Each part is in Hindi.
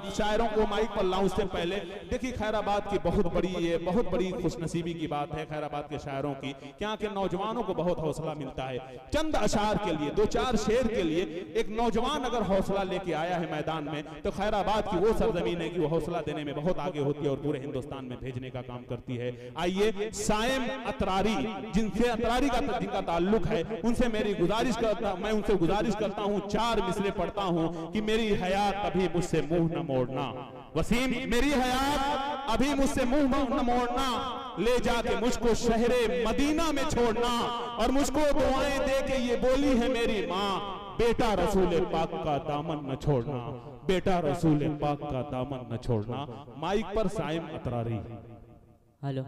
शायरों को माइक पर लाऊं उससे पहले देखिए, खैराबाद की बहुत बड़ी खुशनसीबी की बात है खैराबाद के शायरों की, यहाँ के नौजवानों को बहुत हौसला मिलता है। चंद अशार के लिए, दो चार शेर के लिए एक नौजवान अगर हौसला लेके आया है मैदान में, तो खैराबाद की वो सरजमीन है कि वो हौसला देने में बहुत आगे होती है और पूरे हिंदुस्तान में भेजने का काम करती है। आइए साइम अतरारी, जिनसे अतरारी का जिनका ताल्लुक है, उनसे मैं उनसे गुजारिश करता हूँ, चार मिसरे पढ़ता हूँ कि मेरी हयात अभी मुझसे मुंह न मोड़ना। वसीम, मेरी हयात अभी मुझसे मुंह न मोड़ना, ले जाके मुझको शहरे मदीना में छोड़ना, और मुझको दुआएं दे के ये बोली है मेरी माँ, बेटा रसूल पाक का दामन न छोड़ना, बेटा रसूल पाक का दामन न छोड़ना। माइक पर साइम अतरारी। हेलो,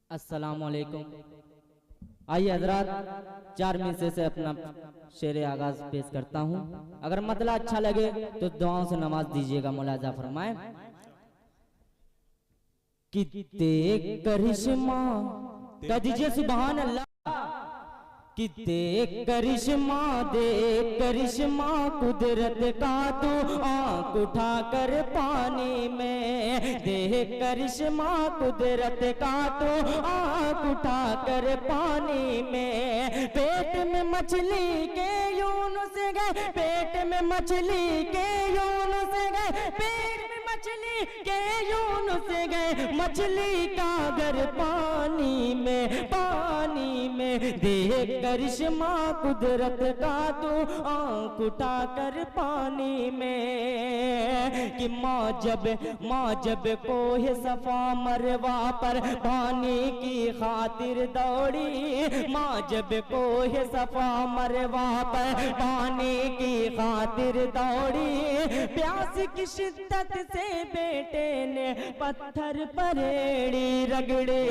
अस्सलाम वालेकुम। आइए हजरात, चार मिसरे से अपना शेर आगाज पेश करता हूँ। अगर मतला अच्छा लगे तो दुआओं से नमाज दीजिएगा, मुलाजा फरमाए। कि देख करिश्मा, कह दीजिए सुभान अल्लाह। कि देख करिश्मा, देख करिश्मा कुदरत का, तू आंख उठा कर पानी में। देख करिश्मा कुदरत का, तू आंख उठा कर पानी में। पेट में मछली के यूनुस गए, पेट में मछली के यूनुस गए, पेट में मछली के यूनुस गए, मछली का घर पानी में, पानी में। देख करिश्मा कुदरत का, तू आंख उठा कर पानी में। कि माँ जब कोहे सफा मरवा पर पानी की खातिर दौड़ी, माँ जब कोहे सफा मरवा पर पानी की खातिर दौड़ी। प्यास की शिद्दत से बेटे ने पत्थर पर एड़ी रगड़े।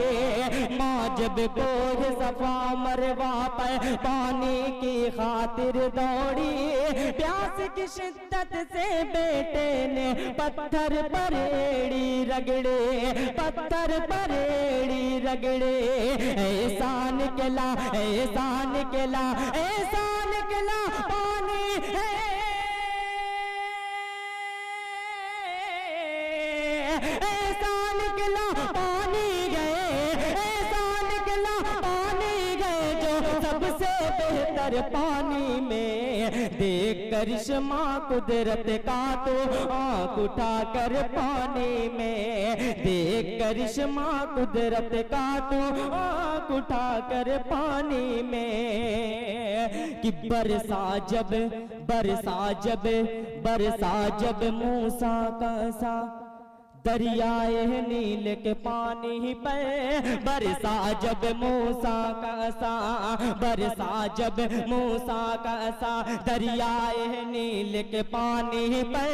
माँ जब कोहे सफा मरवा पर पानी की खातिर दौड़ी, प्यास की शिद्दत से बेटे ने पत्थर पर एड़ी रगड़े, पत्थर पर एड़ी रगड़े। ऐसा निकला, ऐसा निकला, ऐसा निकला पानी है, ऐसा निकला पानी गए, ऐसा निकला पानी गए जो सबसे बेहतर पानी में। देख करिश्मा कुदरत का, तो आंख उठा कर पानी में। देख करिश्मा कुदरत का, तो आंख उठा कर पानी में। कि बरसा जब, बरसा जब, बरसा जब मूसा का सा दरियाए नील के पानी पे। बरसा जब मूसा का सा, बरसा जब मूसा का सा दरियाए नील के पानी पे।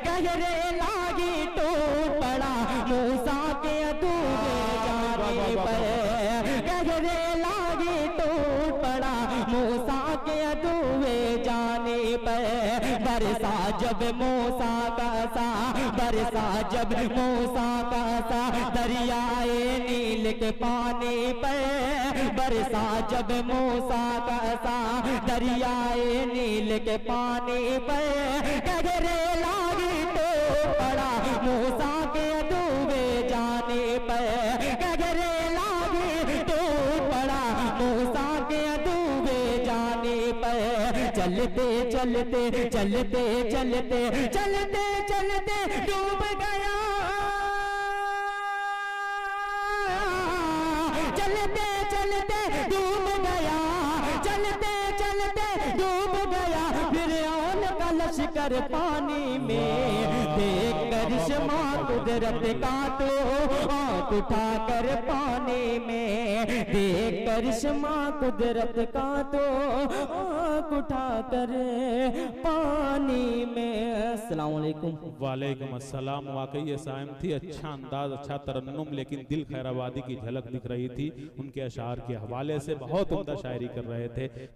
गहरे लागी टूट पड़ा मूसा के अधूरे जाने पे। गहरे लागी टूट पड़ा मूसा के अधूरे जाने पे। बरसा जब मूसा का सा, बरसा जब मूसा का सा दरियाए नील के पानी पे। बरसा जब मूसा का सा दरियाए नील के पानी पे। गहरे लागी तो पड़ा मूसा के डूबे जाने पे। गहरे लागी तो पड़ा मूसा के डूबे जाने पे। चलते चलते चलते चलते चलते चलते डूब गया, चलते चलते डूब गया, चलते चलते डूब गया। फिरौन का लश्कर पानी में। देख करिश्मा कुदरत का, तो आंख उठा कर पानी में। देख करिश्मा कुदरत का, तो आंख उठा कर पानी में। अस्सलाम वालेकुम। वालेकुम अस्सलाम। वाकई ये साइम थी, अच्छा अंदाज, अच्छा तरन्नुम, लेकिन दिल खैराबादी की झलक दिख रही थी उनके अशार के हवाले से। बहुत उम्दा शायरी कर रहे थे।